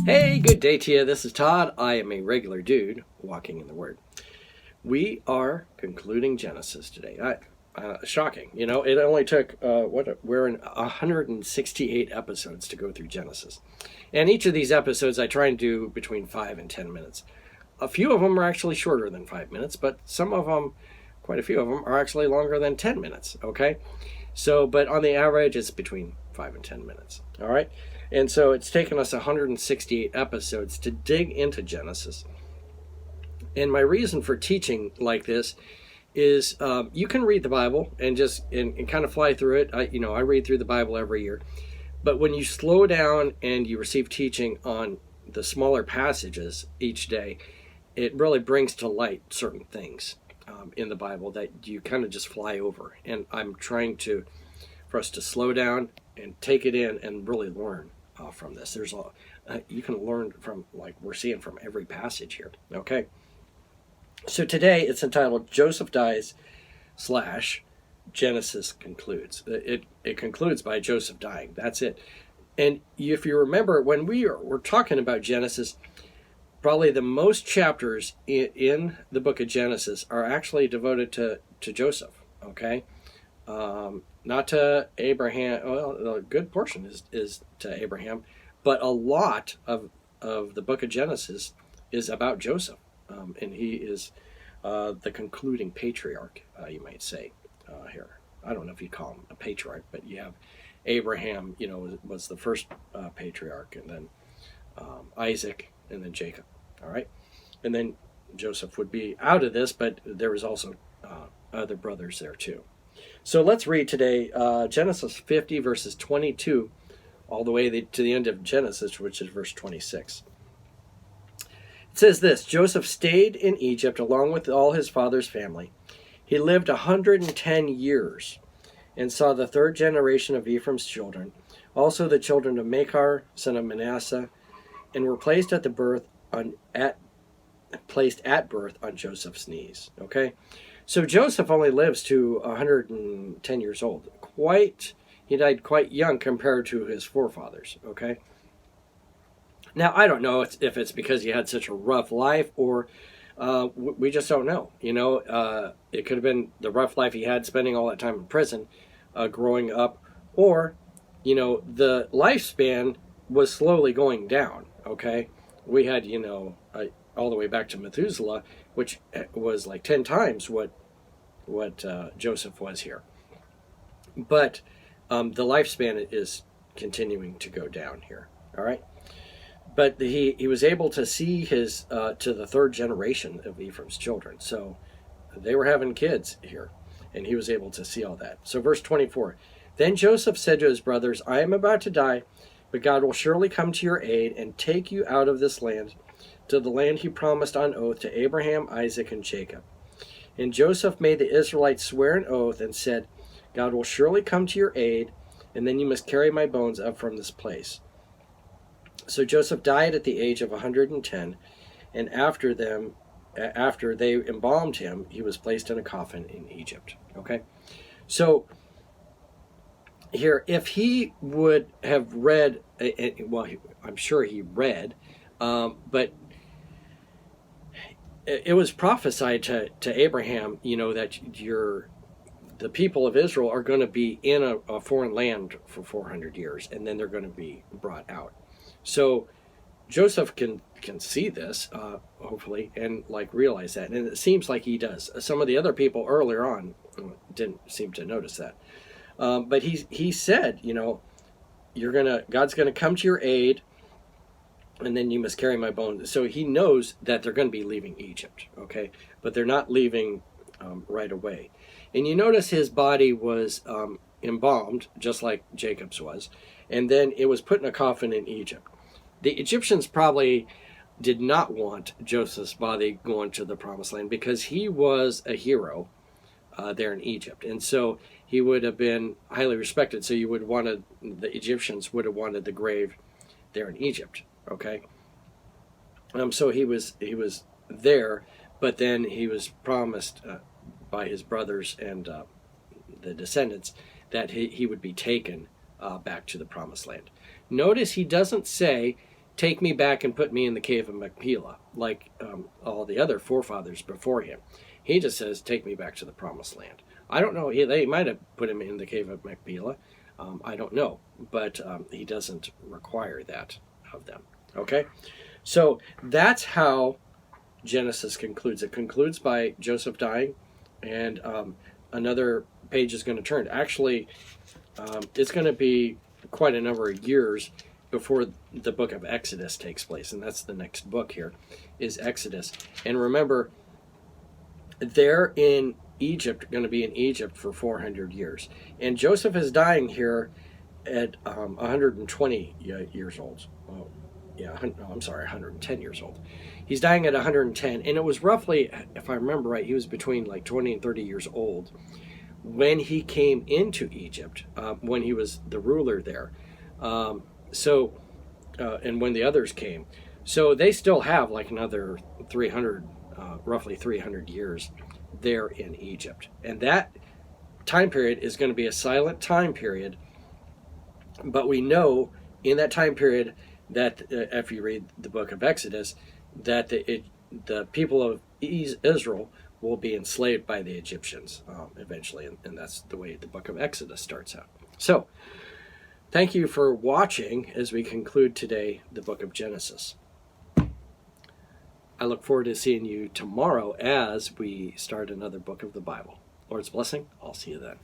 Hey, good day to you. This is Todd. I am a regular dude walking in the Word. We are concluding Genesis today. Shocking. You know, it only took, we're in 168 episodes to go through Genesis. And each of these episodes I try and do between 5 and 10 minutes. A few of them are actually shorter than 5 minutes, but some of them, quite a few of them, are actually longer than 10 minutes, okay? So, but on the average, it's between 5 and 10 minutes, all right? And so it's taken us 168 episodes to dig into Genesis. And my reason for teaching like this is you can read the Bible and just and kind of fly through it. I read through the Bible every year. But when you slow down and you receive teaching on the smaller passages each day, it really brings to light certain things in the Bible that you kind of just fly over. And I'm trying for us to slow down and take it in and really learn from this. There's you can learn from, like we're seeing, from every passage here. Okay. So today it's entitled Joseph Dies / Genesis Concludes. It concludes by Joseph dying. That's it. And if you remember, when we're talking about Genesis, probably the most chapters in the book of Genesis are actually devoted to Joseph. Okay. Not to Abraham. Well, a good portion is to Abraham, but a lot of the book of Genesis is about Joseph, and he is the concluding patriarch, you might say, here. I don't know if you call him a patriarch, but you have Abraham, was the first patriarch, and then Isaac, and then Jacob, all right? And then Joseph would be out of this, but there was also other brothers there too. So let's read today Genesis 50, verses 22, all the way to the end of Genesis, which is verse 26. It says this: Joseph stayed in Egypt along with all his father's family. He lived 110 years and saw the third generation of Ephraim's children, also the children of Machir, son of Manasseh, and were placed at birth on Joseph's knees. Okay? So Joseph only lives to 110 years old. He died quite young compared to his forefathers, okay? Now, I don't know if it's because he had such a rough life, or we just don't know. It could have been the rough life he had spending all that time in prison, growing up, or, the lifespan was slowly going down, okay? We had, all the way back to Methuselah, which was like 10 times what Joseph was here. But the lifespan is continuing to go down here, all right? But he was able to see his to the third generation of Ephraim's children. So they were having kids here, and he was able to see all that. So verse 24, then Joseph said to his brothers, I am about to die, but God will surely come to your aid and take you out of this land, to the land he promised on oath to Abraham, Isaac, and Jacob. And Joseph made the Israelites swear an oath and said, God will surely come to your aid, and then you must carry my bones up from this place. So Joseph died at the age of 110, and after they embalmed him, he was placed in a coffin in Egypt. Okay? So here, if he would have read, I'm sure he read, but it was prophesied to Abraham, that the people of Israel are going to be in a foreign land for 400 years, and then they're going to be brought out. So Joseph can see this, hopefully, and realize that, and it seems like he does. Some of the other people earlier on didn't seem to notice that, but he said, God's gonna come to your aid, and then you must carry my bones. So he knows that they're going to be leaving Egypt, okay? But they're not leaving right away. And you notice his body was embalmed, just like Jacob's was, and then it was put in a coffin in Egypt. The Egyptians probably did not want Joseph's body going to the promised land because he was a hero there in Egypt. And so he would have been highly respected. So the Egyptians would have wanted the grave there in Egypt. Okay, so he was there, but then he was promised by his brothers and the descendants that he would be taken back to the promised land. Notice he doesn't say take me back and put me in the cave of Machpelah, like all the other forefathers before him. He just says, take me back to the promised land. I don't know. They might have put him in the cave of Machpelah. I don't know. But he doesn't require that of them. Okay? So that's how Genesis concludes. It concludes by Joseph dying, and another page is going to turn. Actually, it's going to be quite a number of years before the book of Exodus takes place, and that's the next book here, is Exodus. And remember, they're in Egypt, going to be in Egypt for 400 years. And Joseph is dying here at 120 years old. Oh, yeah, no, I'm sorry, 110 years old. He's dying at 110, and it was roughly, if I remember right, he was between like 20 and 30 years old when he came into Egypt, when he was the ruler there. And when the others came. So they still have like another 300, roughly 300 years there in Egypt. And that time period is going to be a silent time period. But we know in that time period that, if you read the book of Exodus, that the people of Israel will be enslaved by the Egyptians eventually. And that's the way the book of Exodus starts out. So, thank you for watching as we conclude today the book of Genesis. I look forward to seeing you tomorrow as we start another book of the Bible. Lord's blessing. I'll see you then.